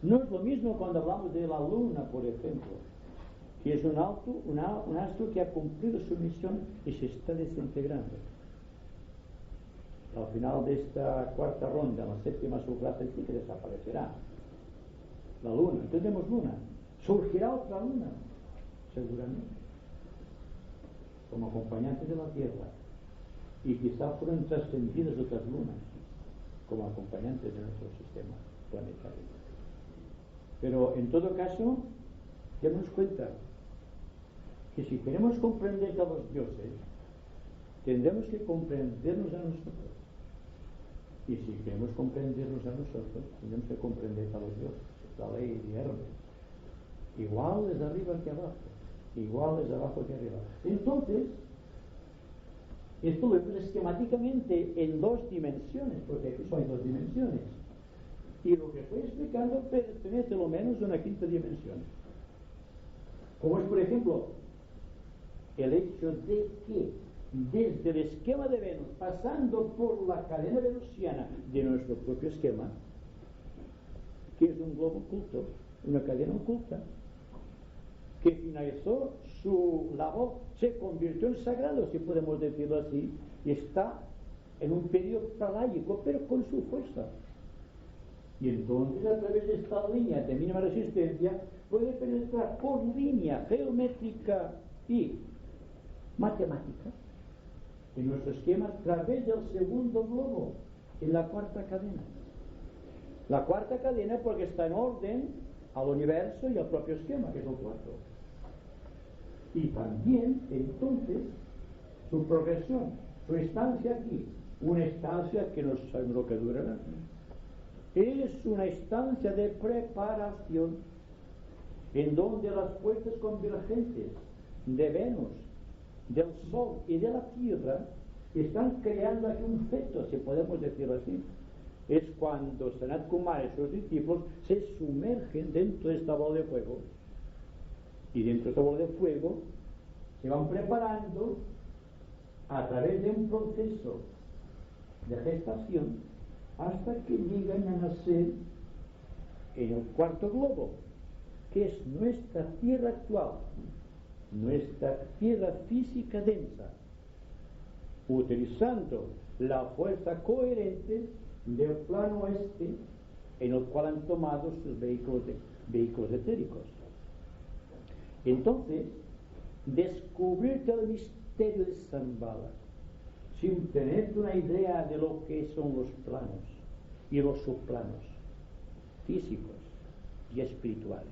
A: No es lo mismo cuando hablamos de la luna, por ejemplo, que es un astro que ha cumplido su misión y se está desintegrando. Al final de esta cuarta ronda, la séptima subclase sí que desaparecerá la luna. Entonces tenemos luna. Surgirá otra luna, seguramente, como acompañantes de la Tierra, y quizá fueron trascendidas otras lunas como acompañantes de nuestro sistema planetario. Pero en todo caso, démonos cuenta que si queremos comprender a los dioses, tendremos que comprendernos a nosotros. Y si queremos comprendernos a nosotros, tenemos que comprender a los dioses. La ley de Hermes. Igual es arriba que abajo, igual es abajo que arriba. Entonces, esto lo vemos esquemáticamente en dos dimensiones, porque aquí son dos dimensiones. Y lo que estoy explicando pertenece lo menos a una quinta dimensión. Como es, por ejemplo, el hecho de que desde el esquema de Venus, pasando por la cadena venusiana de nuestro propio esquema, que es un globo oculto, una cadena oculta, que finalizó su labor, se convirtió en sagrado, si podemos decirlo así, y está en un periodo praláyico, pero con su fuerza. Y entonces, a través de esta línea de mínima resistencia, puede penetrar por línea geométrica y matemática en nuestro esquema a través del segundo globo, en la cuarta cadena. La cuarta cadena porque está en orden al universo y al propio esquema, que es el cuarto. Y también, entonces, su progresión, su estancia aquí, una estancia que no sabemos lo que durará, es una estancia de preparación en donde las fuerzas convergentes de Venus, del Sol y de la Tierra están creando aquí un feto, si podemos decirlo así. Es cuando Sanat Kumara y sus discípulos se sumergen dentro de esta bola de fuego, y dentro de esta bola de fuego se van preparando a través de un proceso de gestación hasta que llegan a nacer en el cuarto globo, que es nuestra Tierra actual, nuestra Tierra física densa, utilizando la fuerza coherente del plano este, en el cual han tomado sus vehículos etéricos. Entonces, descubrir el misterio de Shambhala sin tener una idea de lo que son los planos y los subplanos físicos y espirituales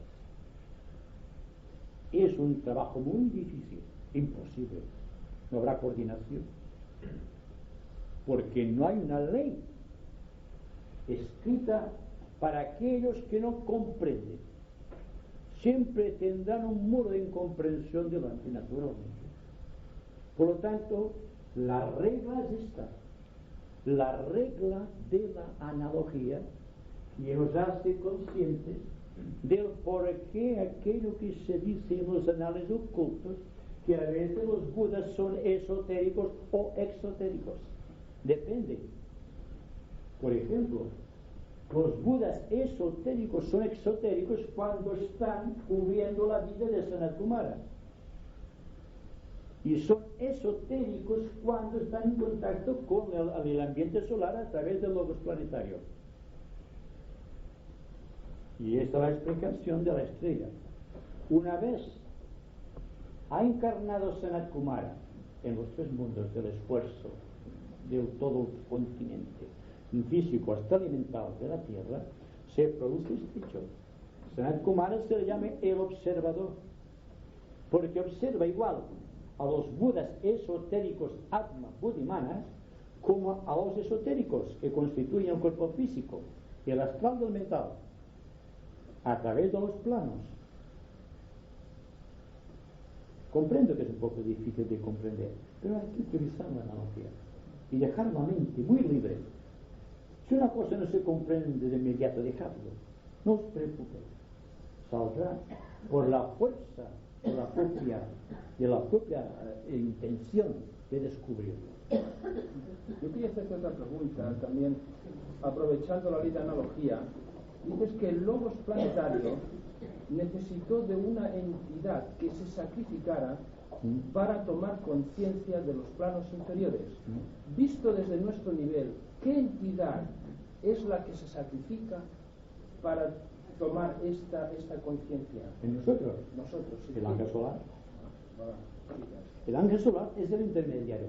A: es un trabajo muy difícil, imposible. No habrá coordinación, porque no hay una ley escrita para aquellos que no comprenden. Siempre tendrán un muro de incomprensión delante, naturalmente. Por lo tanto, la regla es esta, la regla de la analogía, que nos hace conscientes del por qué aquello que se dice en los anales ocultos, que a veces los budas son esotéricos o exotéricos. Depende. Por ejemplo, los budas esotéricos son exotéricos cuando están cubriendo la vida de Sanat Kumara. Y son esotéricos cuando están en contacto con el ambiente solar a través del logos planetario. Y esta es la explicación de la estrella. Una vez ha encarnado Sanat Kumara en los tres mundos del esfuerzo de todo el continente físico hasta elemental de la Tierra, se produce este hecho. Sanat Kumara se le llama el observador, porque observa igual a los budas esotéricos Atma Buddhimanas como a los esotéricos que constituyen el cuerpo físico, el astral del mental, a través de los planos. Comprendo que es un poco difícil de comprender, pero hay que utilizar la analogía y dejar la mente muy libre. Si una cosa no se comprende de inmediato, dejadlo, no os preocupéis, saldrá por la fuerza de la propia intención de descubrirlo.
C: Yo quería hacerte otra pregunta también, aprovechando la ley de analogía. Dices que el logos planetario necesitó de una entidad que se sacrificara para tomar conciencia de los planos inferiores. Visto desde nuestro nivel, ¿qué entidad es la que se sacrifica para tomar esta conciencia?
A: ¿En nosotros?
C: Nosotros, sí.
A: El ángel solar. El ángel solar es el intermediario.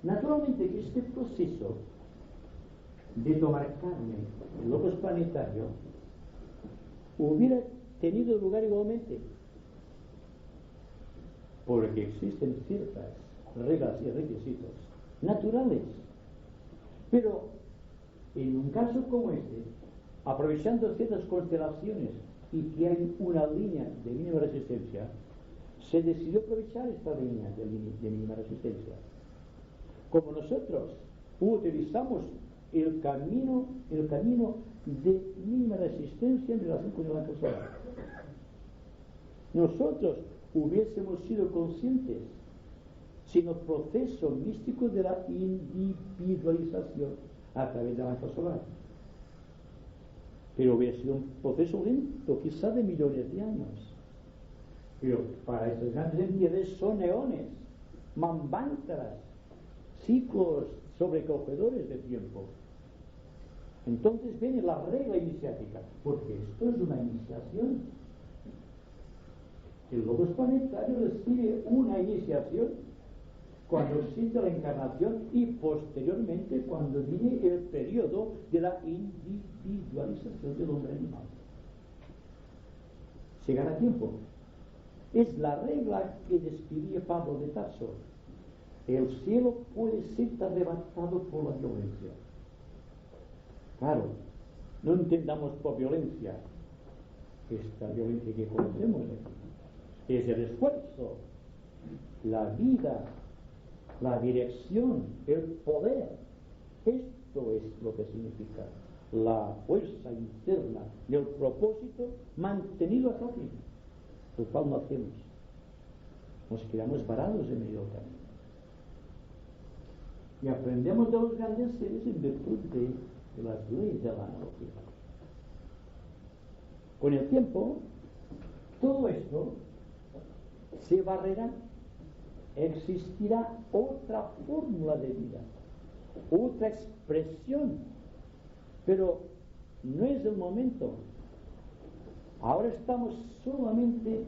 A: Naturalmente que este proceso de tomar carne, el logos planetario, hubiera tenido lugar igualmente, porque existen ciertas reglas y requisitos naturales. Pero en un caso como este, aprovechando ciertas constelaciones y que hay una línea de mínima resistencia, se decidió aprovechar esta línea de mínima resistencia. Como nosotros utilizamos el camino de mínima resistencia en relación con el ángel solar, nosotros hubiésemos sido conscientes sin el proceso místico de la individualización a través del ángel solar. Pero hubiera sido un proceso lento, quizá de millones de años. Pero para estas grandes entidades son eones, manvántaras, ciclos sobrecogedores de tiempo. Entonces viene la regla iniciática, porque esto es una iniciación. El logos planetario recibe una iniciación cuando existe la encarnación y posteriormente cuando viene el periodo de la individualización del hombre animal. se gana tiempo. Es la regla que describía Pablo de Tarso. El cielo puede ser arrebatado por la violencia. Claro, no entendamos por violencia esta violencia que conocemos aquí. Es el esfuerzo, la vida, la dirección, el poder. Esto es lo que significa la fuerza interna del propósito mantenido hasta el fin, lo cual no hacemos. Nos quedamos varados en medio del camino. Y aprendemos de los grandes seres en virtud de las leyes de la analogía. Con el tiempo, todo esto se barrerá. Existirá otra fórmula de vida, otra expresión, pero no es el momento. Ahora estamos solamente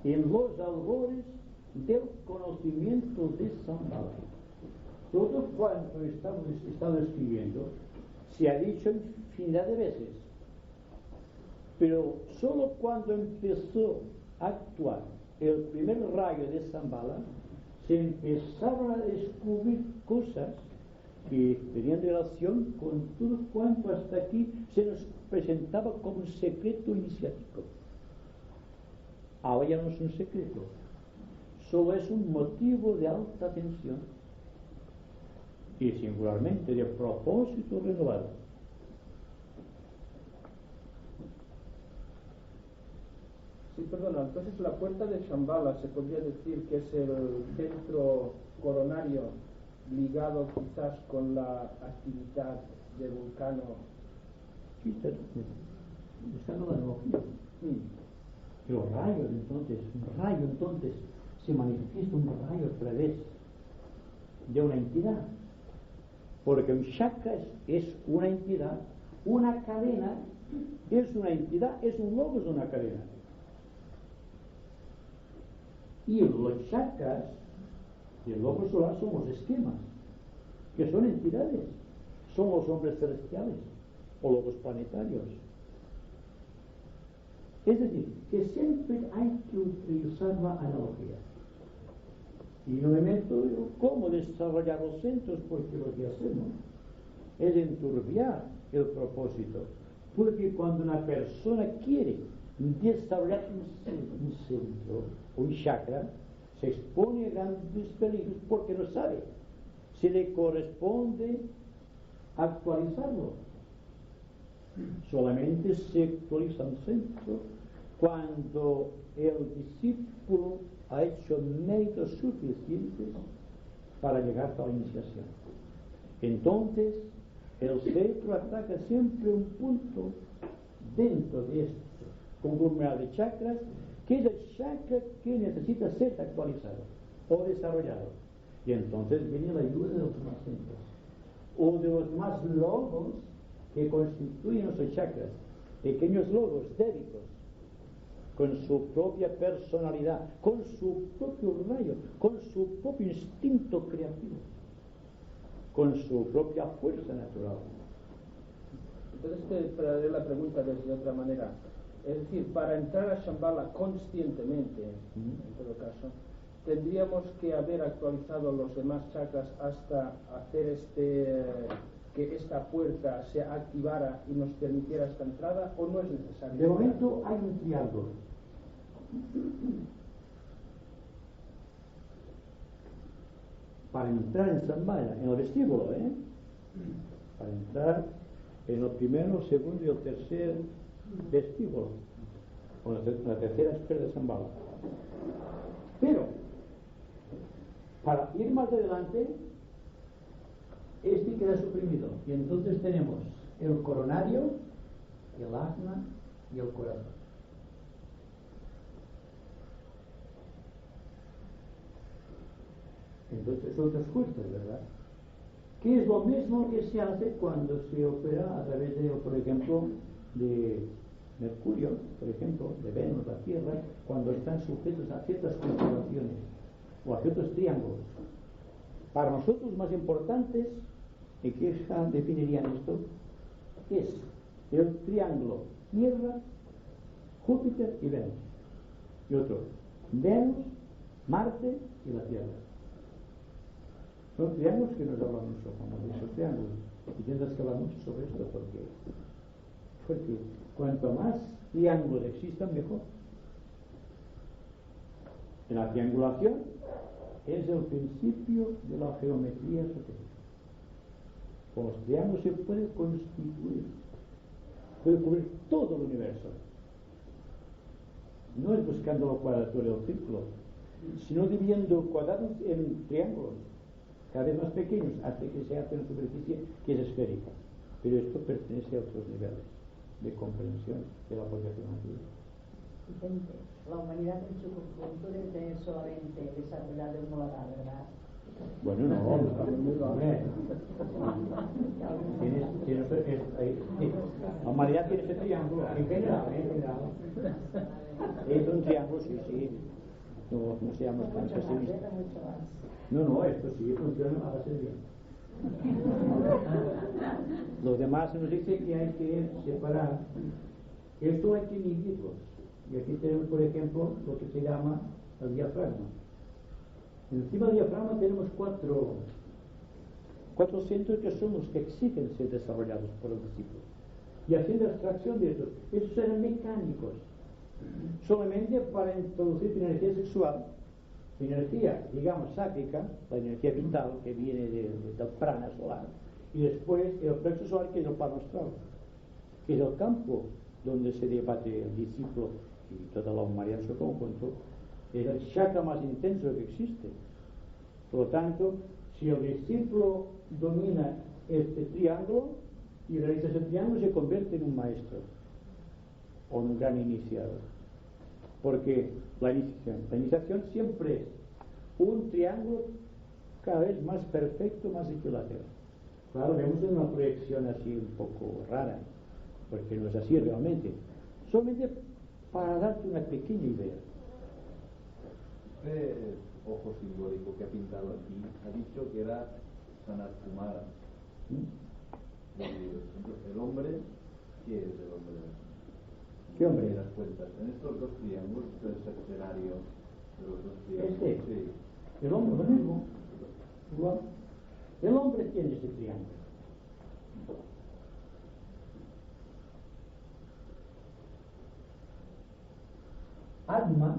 A: en los albores del conocimiento de Shambhala. Todo cuanto estado escribiendo se ha dicho infinidad de veces, pero solo cuando empezó a actuar el primer rayo de Shambhala se empezaron a descubrir cosas que tenían relación con todo cuanto hasta aquí se nos presentaba como un secreto iniciático. Ahora ya no es un secreto, solo es un motivo de alta tensión y singularmente de propósito renovado.
C: Sí, perdona, entonces la puerta de Shambhala se podría decir que es el centro coronario ligado quizás con la actividad de Vulcano.
A: Sí, está la analogía. El rayo entonces se manifiesta un rayo a través de una entidad, porque un chakra es una entidad, una cadena es una entidad, es un logos de una cadena. Y los chakras del logos solar son los esquemas, que son entidades, son los hombres celestiales o logos planetarios. Es decir, que siempre hay que utilizar la analogía. Y no me meto yo cómo desarrollar los centros, porque lo que hacemos es enturbiar el propósito. Porque cuando una persona quiere desarrollar un centro, un chakra, se expone a grandes peligros porque no sabe si le corresponde actualizarlo. Solamente se actualiza un centro cuando el discípulo ha hecho méritos suficientes para llegar a la iniciación. Entonces, el centro ataca siempre un punto dentro de este conglomerado de chakras, que es el chakra que necesita ser actualizado o desarrollado. Y entonces viene la ayuda de los demás centros, o de los más logos que constituyen nuestros chakras, pequeños logos débicos, con su propia personalidad, con su propio rayo, con su propio instinto creativo, con su propia fuerza natural.
C: Entonces te haré la pregunta desde otra manera. Es decir, para entrar a Shambhala conscientemente, en todo caso, tendríamos que haber actualizado los demás chakras hasta hacer que esta puerta se activara y nos permitiera esta entrada, ¿o no es necesario?
A: De momento hay un triángulo. Para entrar en Shambhala, en el vestíbulo, para entrar en el primero, segundo y el tercer vestíbulo, o la tercera esfera de Shambhala. Pero, para ir más adelante, este queda suprimido. Y entonces tenemos el coronario, el ajna y el corazón. Entonces otras fuerzas, ¿verdad? Que es lo mismo que se hace cuando se opera a través de, por ejemplo, de Mercurio, por ejemplo, de Venus, la Tierra, cuando están sujetos a ciertas constelaciones o a ciertos triángulos. Para nosotros más importantes, ¿y qué definirían esto? Es el triángulo Tierra, Júpiter y Venus. Y otro, Venus, Marte y la Tierra. Son triángulos que nos hablan mucho, como de esos triángulos. Y tendrás que hablar mucho sobre esto porque cuanto más triángulos existan, mejor. En la triangulación es el principio de la geometría esotérica. Con los triángulos se puede constituir, puede cubrir todo el universo. No es buscando la cuadratura del círculo, sino dividiendo cuadrados en triángulos cada vez más pequeños hasta que se hace una superficie que es esférica. Pero esto pertenece a otros niveles de comprensión de la propia geometría.
D: Vicente, la humanidad en su conjunto debe tener solamente desarrollado el molar, ¿verdad?
A: Bueno, no, hombre. La humanidad tiene ese triángulo, en general. Es un triángulo, sí. No seamos tan pesimistas. No, esto sí funciona a base de bien. Los demás nos dice que hay que separar. Esto hay que dividirlo. Y aquí tenemos, por ejemplo, lo que se llama el diafragma. Encima del diafragma tenemos cuatro centros que son los que exigen ser desarrollados por el discípulo. Y haciendo abstracción de estos eran mecánicos, solamente para introducir energía sexual, energía, digamos, sátrica, la energía vital que viene del prana solar, y después el plexo solar, que es el plano astral, que es el campo donde se debate el discípulo y toda la humanidad en su conjunto. Es el chakra más intenso que existe. Por lo tanto, si el discípulo domina este triángulo y realiza ese triángulo, se convierte en un maestro o en un gran iniciador. Porque la iniciación siempre es un triángulo cada vez más perfecto, más equilátero. Claro, vemos una proyección así un poco rara, porque no es así realmente. Solamente para darte una pequeña idea.
E: Este ojo simbólico que ha pintado aquí ha dicho que era Sanat Kumara. El hombre, ¿qué es el hombre?
A: ¿Qué hombre?
E: De las cuentas. En estos dos triángulos, este es el escenario de los dos triángulos. Sí.
A: El hombre, lo mismo. Igual. El hombre tiene ese triángulo. Atma,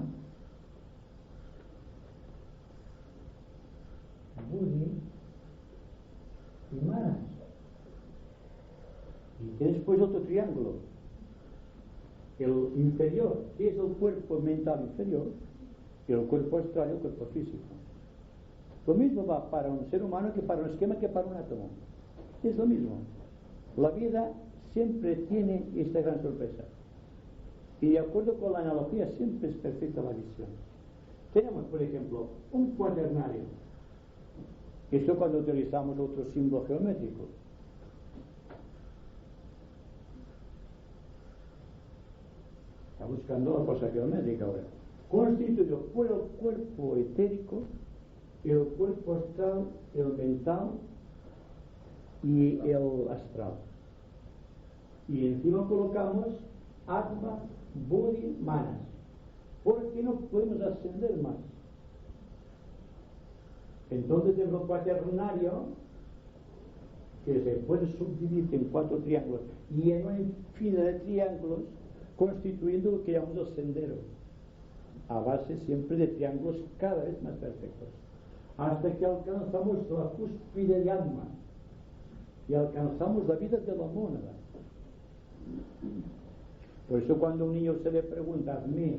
A: Buddhi y Manas. Y tiene después otro triángulo. El inferior, que es el cuerpo mental inferior, y el cuerpo astral y el cuerpo físico. Lo mismo va para un ser humano que para un esquema que para un átomo. Es lo mismo. La vida siempre tiene esta gran sorpresa. Y de acuerdo con la analogía siempre es perfecta la visión. Tenemos, por ejemplo, un cuaternario. Esto cuando utilizamos otro símbolo geométrico. Está buscando la cosa geométrica ahora. Constituido por el cuerpo etérico, el cuerpo astral, el mental y el astral. Y encima colocamos Atma, Buddhi, Manas. Porque no podemos ascender más. Entonces el cuaternario, que se puede subdividir en 4 triángulos y en una infinidad de triángulos, constituyendo lo que llamamos el sendero, a base siempre de triángulos cada vez más perfectos, hasta que alcanzamos la cúspide de Atma y alcanzamos la vida de la mónada. Por eso cuando a un niño se le pregunta, hazme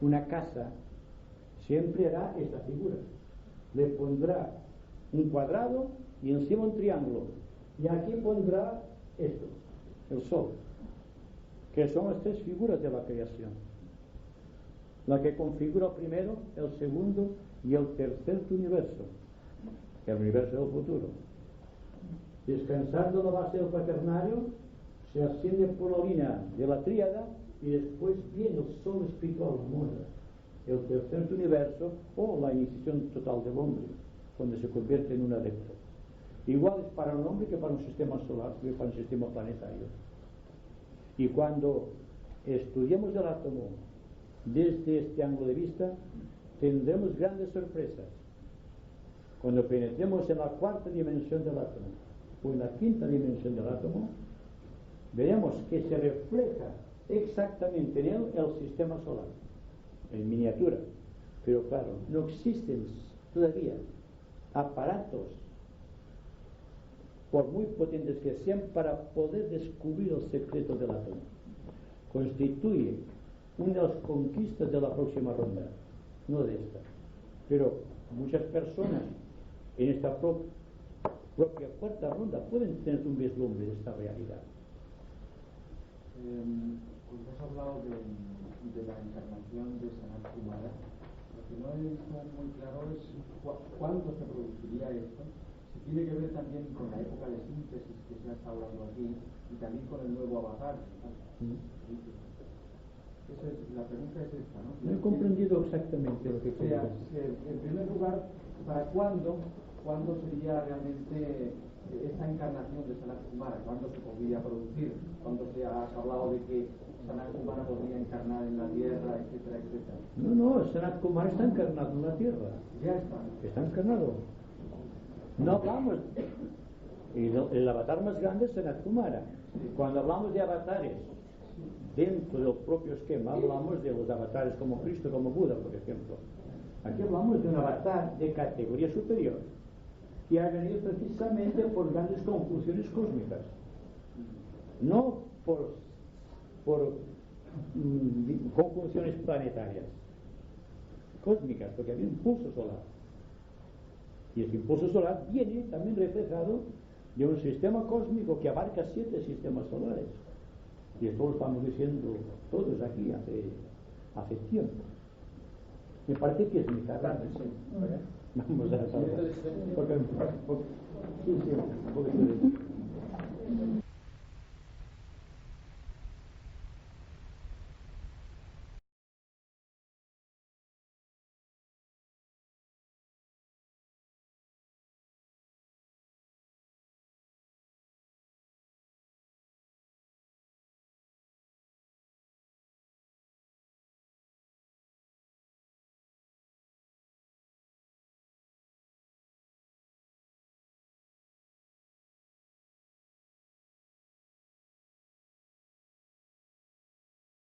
A: una casa, siempre hará esta figura. Le pondrá un cuadrado y encima un triángulo, y aquí pondrá esto, el sol, que son las 3 figuras de la creación, la que configura primero, el segundo y el tercer universo, el universo del futuro. Descansando la base del cuaternario, se asciende por la línea de la tríada y después viene el sol espiritual, la mónada, el tercer universo o la iniciación total del hombre, donde se convierte en un adepto. Igual es para un hombre que para un sistema solar, que para un sistema planetario. Y cuando estudiemos el átomo desde este ángulo de vista, tendremos grandes sorpresas. Cuando penetremos en la cuarta dimensión del átomo o en la quinta dimensión del átomo, veremos que se refleja exactamente en él el sistema solar, en miniatura. Pero claro, no existen todavía aparatos, por muy potentes que sean, para poder descubrir el secreto del átomo. Constituye una de las conquistas de la próxima ronda, no de esta. Pero muchas personas en esta propia cuarta ronda pueden tener un vislumbre de esta realidad.
E: Cuando has hablado de la encarnación de Sanat Kumara, lo que no es muy claro es cuándo se produciría esto, si tiene que ver también con la época de síntesis que se ha estado hablando aquí y también con el nuevo avatar. La pregunta es esta, ¿no?
A: No he comprendido exactamente lo que quieres.
E: En primer lugar, ¿para cuándo sería realmente esta encarnación de Sanat Kumara? ¿Cuándo se podría producir? ¿Cuándo se ha hablado de que Sanat Kumara podría encarnar en la Tierra, etcétera, etcétera?
A: No, Sanat Kumara está encarnado en la Tierra.
E: Ya está.
A: Está encarnado. No hablamos. El avatar más grande es Sanat Kumara. Cuando hablamos de avatares dentro del propio esquema, hablamos de los avatares como Cristo, como Buda, por ejemplo. Aquí hablamos de un avatar de categoría superior que ha venido precisamente por grandes conjunciones cósmicas, no por conjunciones planetarias, cósmicas, porque había un impulso solar. Y ese impulso solar viene también reflejado de un sistema cósmico que abarca 7 sistemas solares. Y esto lo estamos diciendo todos aquí hace tiempo. Me parece que es mi carrera. Vamos a ver. Sí, un poquito de